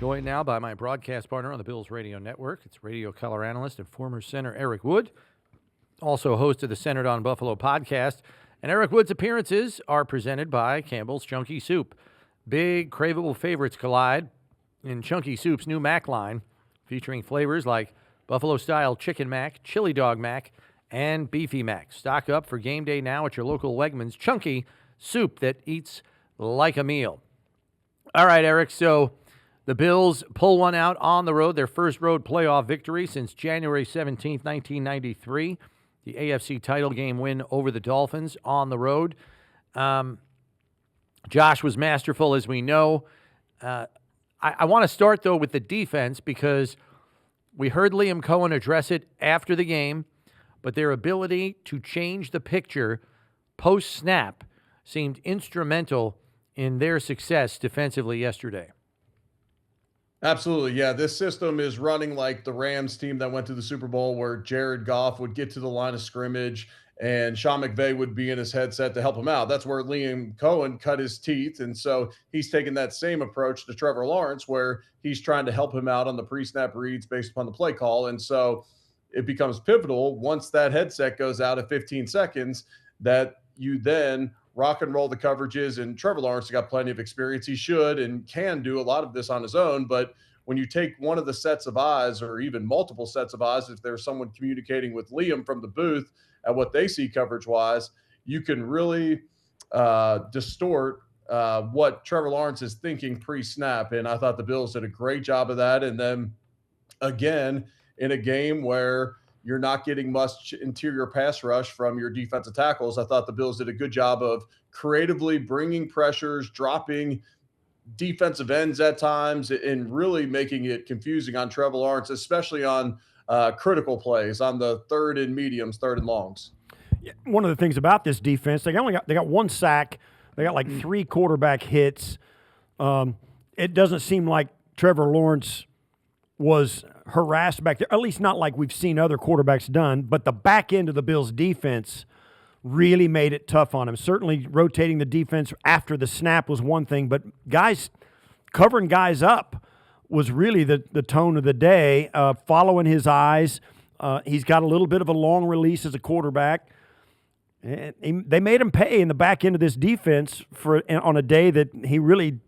Joined now by my broadcast partner on the Bills Radio Network. It's radio color analyst and former center Eric Wood, also host of the Centered on Buffalo podcast. And Eric Wood's appearances are presented by Campbell's Chunky Soup. Big, craveable favorites collide in Chunky Soup's new Mac line, featuring flavors like Buffalo-style Chicken Mac, Chili Dog Mac, and Beefy Mac. Stock up for game day now at your local Wegmans. Chunky Soup that eats like a meal. All right, Eric, so the Bills pull one out on the road, their first road playoff victory since January 17th, 1993. The AFC title game win over the Dolphins on the road. Josh was masterful, as we know. I want to start, though, with the defense because we heard Liam Cohen address it after the game, but their ability to change the picture post-snap seemed instrumental in their success defensively yesterday. Absolutely, yeah. This system is running like the Rams team that went to the Super Bowl where Jared Goff would get to the line of scrimmage and Sean McVay would be in his headset to help him out. That's where Liam Cohen cut his teeth. And so he's taking that same approach to Trevor Lawrence where he's trying to help him out on the pre-snap reads based upon the play call. And so it becomes pivotal once that headset goes out at 15 seconds that you then rock and roll the coverages. And Trevor Lawrence has got plenty of experience. He should and can do a lot of this on his own. But when you take one of the sets of eyes or even multiple sets of eyes, if there's someone communicating with Liam from the booth at what they see coverage-wise, you can really distort what Trevor Lawrence is thinking pre-snap. And I thought the Bills did a great job of that. And then, again, in a game where you're not getting much interior pass rush from your defensive tackles, I thought the Bills did a good job of creatively bringing pressures, dropping defensive ends at times, and really making it confusing on Trevor Lawrence, especially on critical plays on the third and mediums, third and longs. Yeah, one of the things about this defense, they got one sack, they got like 3 quarterback hits. It doesn't seem like Trevor Lawrence was harassed back there, at least not like we've seen other quarterbacks done, but the back end of the Bills' defense really made it tough on him. Certainly rotating the defense after the snap was one thing, but covering guys up was really the tone of the day, following his eyes. He's got a little bit of a long release as a quarterback. And they made him pay in the back end of this defense on a day that the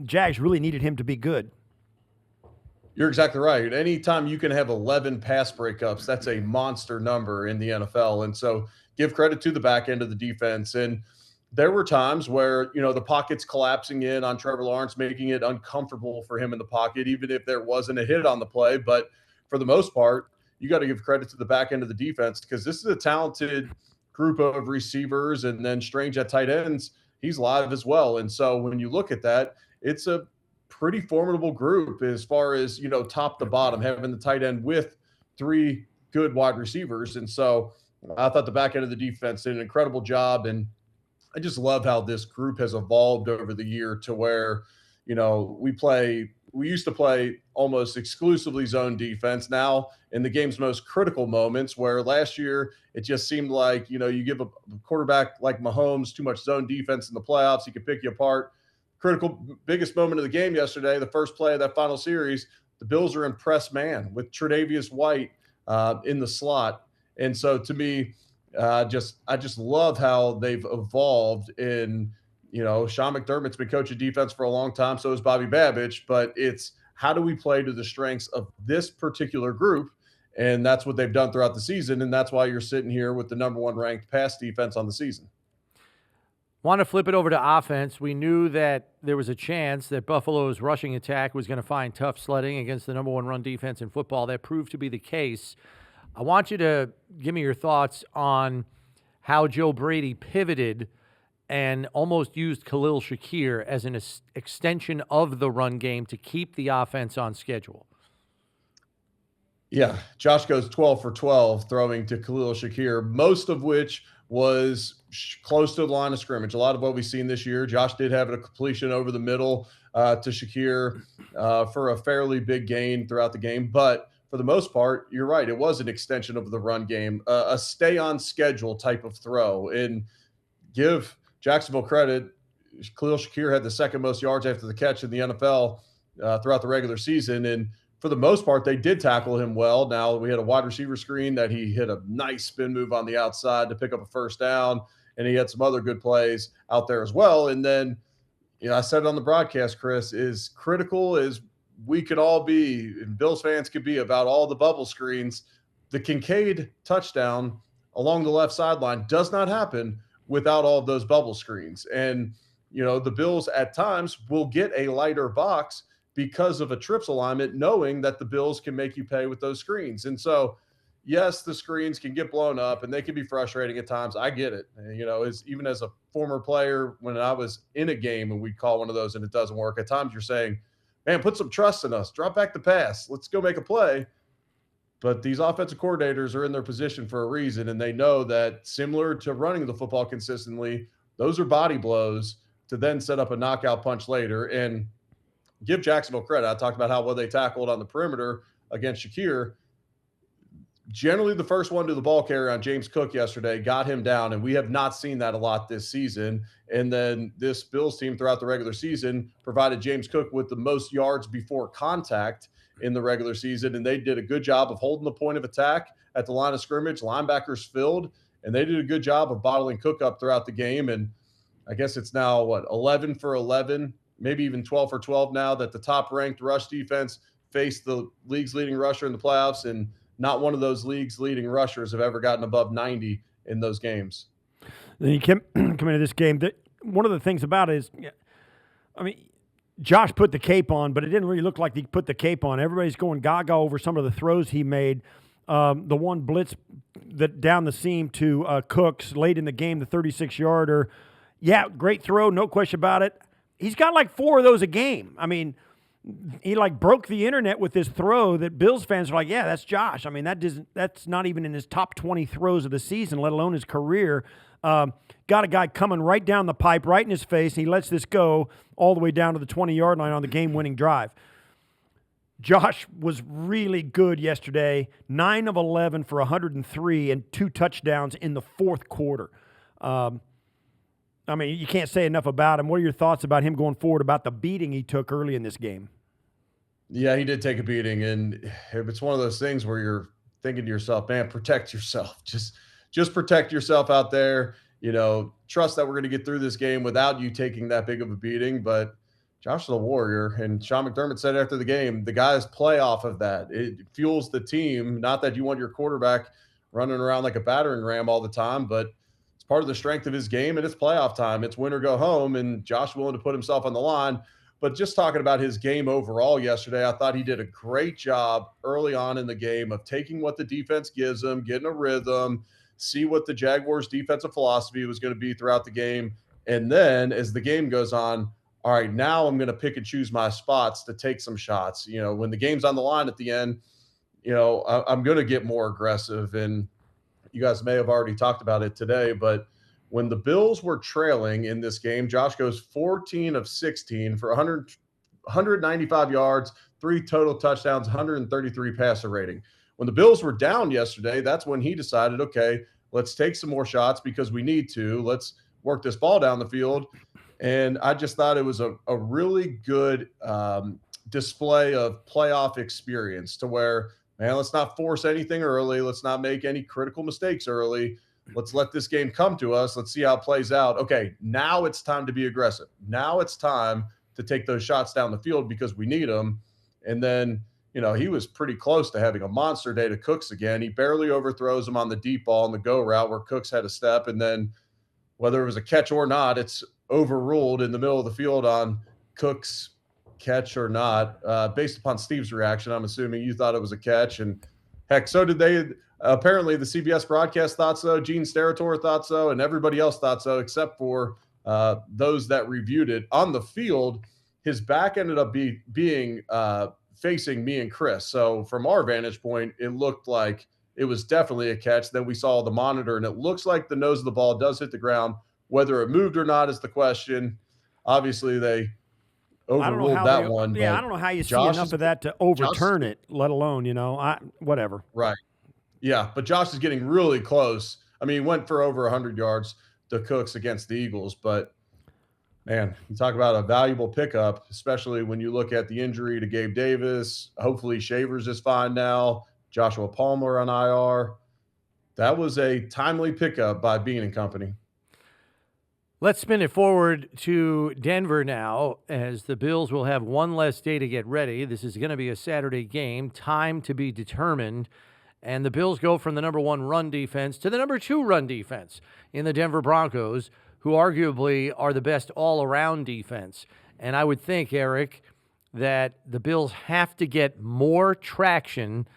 Jags really needed him to be good. You're exactly right. Anytime you can have 11 pass breakups, that's a monster number in the NFL. And so give credit to the back end of the defense. And there were times where, the pocket's collapsing in on Trevor Lawrence, making it uncomfortable for him in the pocket, even if there wasn't a hit on the play. But for the most part, you got to give credit to the back end of the defense because this is a talented group of receivers. And then Strange at tight ends, he's live as well. And so when you look at that, it's a pretty formidable group as far as, top to bottom, having the tight end with 3 good wide receivers. And so I thought the back end of the defense did an incredible job. And I just love how this group has evolved over the year to where, we used to play almost exclusively zone defense. Now in the game's most critical moments, where last year it just seemed like, you give a quarterback like Mahomes too much zone defense in the playoffs, he could pick you apart. Critical biggest moment of the game yesterday, the first play of that final series, the Bills are in press man with Tre'Davious White in the slot. And so to me, I just love how they've evolved in, Sean McDermott's been coaching defense for a long time. So is Bobby Babich, but it's how do we play to the strengths of this particular group? And that's what they've done throughout the season. And that's why you're sitting here with the number 1 ranked pass defense on the season. Want to flip it over to offense. We knew that there was a chance that Buffalo's rushing attack was going to find tough sledding against the number 1 run defense in football. That proved to be the case. I want you to give me your thoughts on how Joe Brady pivoted and almost used Khalil Shakir as an extension of the run game to keep the offense on schedule. Yeah, Josh goes 12 for 12 throwing to Khalil Shakir, most of which was close to the line of scrimmage. A lot of what we've seen this year, Josh did have a completion over the middle to Shakir for a fairly big gain throughout the game. But for the most part, you're right. It was an extension of the run game, a stay on schedule type of throw. And give Jacksonville credit, Khalil Shakir had the second most yards after the catch in the NFL throughout the regular season. And for the most part, they did tackle him well. Now, we had a wide receiver screen that he hit a nice spin move on the outside to pick up a first down, and he had some other good plays out there as well. And then, I said it on the broadcast, Chris, is critical as we could all be, and Bills fans could be about all the bubble screens. The Kincaid touchdown along the left sideline does not happen without all of those bubble screens. And, the Bills at times will get a lighter box because of a trips alignment, knowing that the Bills can make you pay with those screens. And so, yes, the screens can get blown up and they can be frustrating at times. I get it. Even as a former player, when I was in a game and we'd call one of those and it doesn't work, at times you're saying, man, put some trust in us, drop back the pass, let's go make a play. But these offensive coordinators are in their position for a reason, and they know that similar to running the football consistently, those are body blows to then set up a knockout punch later. And give Jacksonville credit. I talked about how well they tackled on the perimeter against Shakir. Generally, the first one to the ball carrier on James Cook yesterday got him down, and we have not seen that a lot this season. And then this Bills team throughout the regular season provided James Cook with the most yards before contact in the regular season, and they did a good job of holding the point of attack at the line of scrimmage. Linebackers filled, and they did a good job of bottling Cook up throughout the game. And I guess it's now, 11 for 11, maybe even 12 for 12 now that the top-ranked rush defense faced the league's leading rusher in the playoffs, and not one of those league's leading rushers have ever gotten above 90 in those games. Then you come into this game. One of the things about it is, Josh put the cape on, but it didn't really look like he put the cape on. Everybody's going gaga over some of the throws he made. The one blitz that down the seam to Cooks late in the game, the 36-yarder. Yeah, great throw, no question about it. He's got like 4 of those a game. He broke the internet with this throw that Bills fans are like, yeah, that's Josh. That's not even in his top 20 throws of the season, let alone his career. Got a guy coming right down the pipe, right in his face, and he lets this go all the way down to the 20-yard line on the game-winning drive. Josh was really good yesterday, 9 of 11 for 103 and 2 touchdowns in the fourth quarter. You can't say enough about him. What are your thoughts about him going forward, about the beating he took early in this game? Yeah, he did take a beating, and it's one of those things where you're thinking to yourself, man, protect yourself. Just protect yourself out there. Trust that we're going to get through this game without you taking that big of a beating. But Josh is a warrior, and Sean McDermott said after the game, the guys play off of that. It fuels the team. Not that you want your quarterback running around like a battering ram all the time, but it's part of the strength of his game, and it's playoff time. It's win or go home, and Josh willing to put himself on the line. But just talking about his game overall yesterday, I thought he did a great job early on in the game of taking what the defense gives him, getting a rhythm, see what the Jaguars' defensive philosophy was going to be throughout the game. And then as the game goes on, all right, now I'm going to pick and choose my spots to take some shots. When the game's on the line at the end, I'm going to get more aggressive. And you guys may have already talked about it today, but when the Bills were trailing in this game, Josh goes 14 of 16 for 195 yards, 3 total touchdowns, 133 passer rating. When the Bills were down yesterday, that's when he decided, okay, let's take some more shots because we need to. Let's work this ball down the field. And I just thought it was a really good display of playoff experience to where, man, let's not force anything early. Let's not make any critical mistakes early. Let's let this game come to us. Let's see how it plays out. Okay, now it's time to be aggressive. Now it's time to take those shots down the field because we need them. And then, he was pretty close to having a monster day to Cooks again. He barely overthrows him on the deep ball on the go route where Cooks had a step. And then whether it was a catch or not, it's overruled in the middle of the field on Cooks' catch or not. Based upon Steve's reaction, I'm assuming you thought it was a catch. And heck, so did they. Apparently, the CBS broadcast thought so. Gene Steratore thought so. And everybody else thought so, except for those that reviewed it. On the field, his back ended up being facing me and Chris. So from our vantage point, it looked like it was definitely a catch. Then we saw the monitor, and it looks like the nose of the ball does hit the ground. Whether it moved or not is the question. Obviously, they overruled that one. Yeah, I don't know how you see enough of that to overturn it, let alone, whatever. Right. Yeah, but Josh is getting really close. He went for over 100 yards to Cooks against the Eagles, but Man, you talk about a valuable pickup, especially when you look at the injury to Gabe Davis. Hopefully, Shavers is fine now. Joshua Palmer on IR. That was a timely pickup by Bean and Company. Let's spin it forward to Denver now, as the Bills will have one less day to get ready. This is going to be a Saturday game, time to be determined. And the Bills go from the number 1 run defense to the number 2 run defense in the Denver Broncos, who arguably are the best all-around defense. And I would think, Eric, that the Bills have to get more traction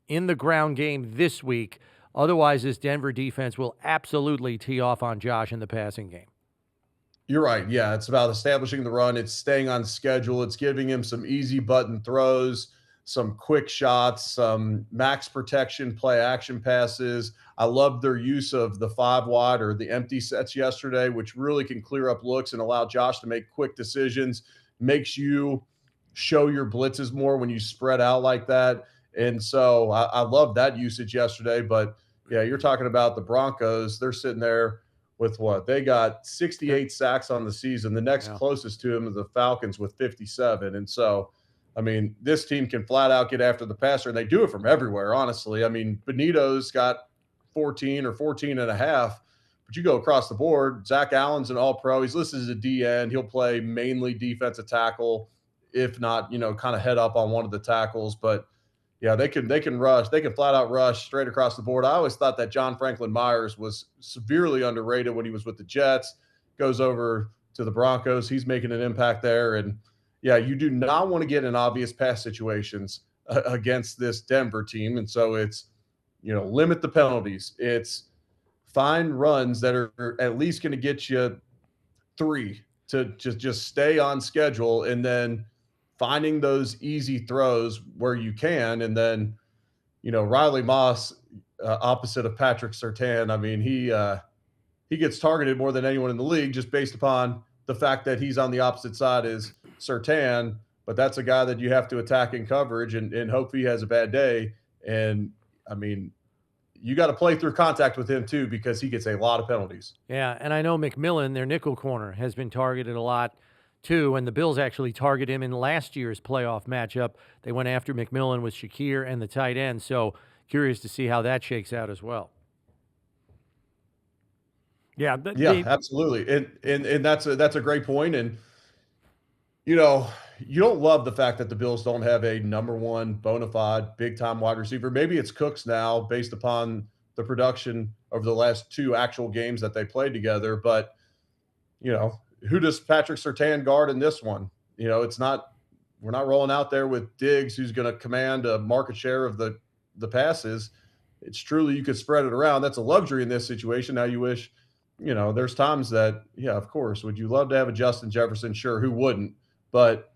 in the ground game this week. Otherwise, this Denver defense will absolutely tee off on Josh in the passing game. You're right. Yeah, it's about establishing the run. It's staying on schedule. It's giving him some easy button throws, some quick shots, some max protection play action passes. I love their use of the 5 wide or the empty sets yesterday, which really can clear up looks and allow Josh to make quick decisions, makes you show your blitzes more when you spread out like that. And so I love that usage yesterday. But yeah, you're talking about the Broncos. They're sitting there with what? They got 68 sacks on the season. The next closest to him is the Falcons with 57. And so, I mean, this team can flat out get after the passer, and they do it from everywhere, honestly. I mean, Benito's got 14 or 14 and a half, but you go across the board. Zach Allen's an all-pro. He's listed as a DN. He'll play mainly defensive tackle, if not, kind of head up on one of the tackles. But yeah, they can rush. They can flat out rush straight across the board. I always thought that John Franklin Myers was severely underrated when he was with the Jets. Goes over to the Broncos. He's making an impact there. And yeah, you do not want to get in obvious pass situations against this Denver team. And so it's, limit the penalties. It's find runs that are at least going to get you 3 to just stay on schedule, and then finding those easy throws where you can. And then, Riley Moss, opposite of Patrick Surtain, I mean, he gets targeted more than anyone in the league just based upon the fact that he's on the opposite side as Surtain, but that's a guy that you have to attack in coverage and hope he has a bad day. And, I mean, you got to play through contact with him too, because he gets a lot of penalties. Yeah, and I know McMillan, their nickel corner, has been targeted a lot too, and the Bills actually targeted him in last year's playoff matchup. They went after McMillan with Shakir and the tight end, so curious to see how that shakes out as well. Yeah, absolutely, and that's a great point. And you don't love the fact that the Bills don't have a number 1 bona fide big time wide receiver. Maybe it's Cooks now, based upon the production over the last 2 actual games that they played together. But who does Patrick Surtain guard in this one? We're not rolling out there with Diggs, who's going to command a market share of the passes. It's truly, you could spread it around. That's a luxury in this situation. Now you wish, there's times that, yeah, of course, would you love to have a Justin Jefferson? Sure, who wouldn't? But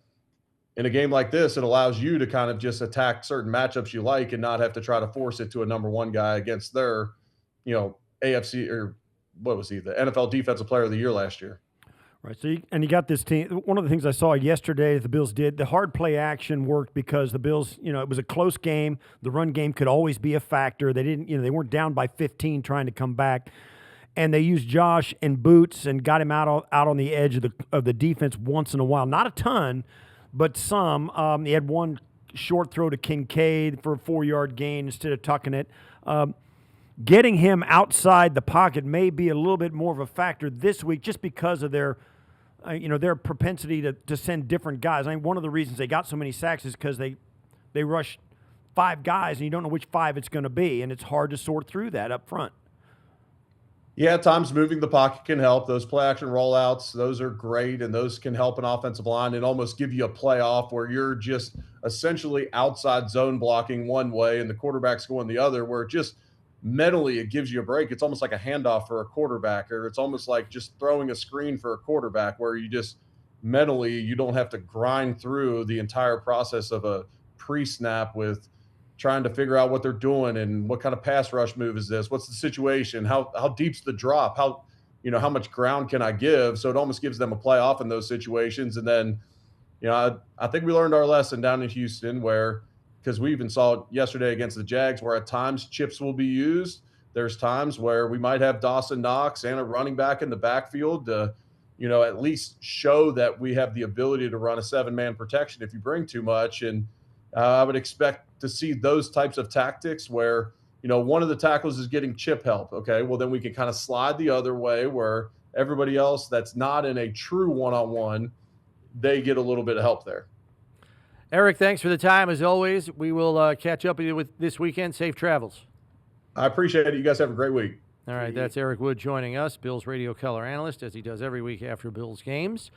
in a game like this, it allows you to kind of just attack certain matchups you like and not have to try to force it to a number 1 guy against their, AFC, or what was he, the NFL Defensive Player of the Year last year. Right. So you got this team. One of the things I saw yesterday the Bills did, the hard play action worked because the Bills, it was a close game. The run game could always be a factor. They didn't, they weren't down by 15 trying to come back. And they used Josh and Boots and got him out on the edge of the defense once in a while. Not a ton, but some. He had one short throw to Kincaid for a 4-yard gain instead of tucking it. Getting him outside the pocket may be a little bit more of a factor this week, just because of their propensity to send different guys. I mean, one of the reasons they got so many sacks is because they rush 5 guys and you don't know which 5 it's going to be, and it's hard to sort through that up front. Yeah, at times moving the pocket can help. Those play action rollouts, those are great, and those can help an offensive line and almost give you a playoff where you're just essentially outside zone blocking one way and the quarterback's going the other, where just mentally it gives you a break. It's almost like a handoff for a quarterback, or it's almost like just throwing a screen for a quarterback, where you just mentally, you don't have to grind through the entire process of a pre-snap with trying to figure out what they're doing and what kind of pass rush move is this, what's the situation, how deep's the drop, how much ground can I give. So it almost gives them a playoff in those situations. And then I think we learned our lesson down in Houston, where, because we even saw it yesterday against the Jags, where at times chips will be used. There's times where we might have Dawson Knox and a running back in the backfield to at least show that we have the ability to run a 7-man protection if you bring too much. And I would expect to see those types of tactics where, one of the tackles is getting chip help. Okay, well, then we can kind of slide the other way where everybody else that's not in a true one-on-one, they get a little bit of help there. Eric, thanks for the time. As always, we will catch up with you this weekend. Safe travels. I appreciate it. You guys have a great week. All right, that's Eric Wood joining us, Bills radio color analyst, as he does every week after Bills games.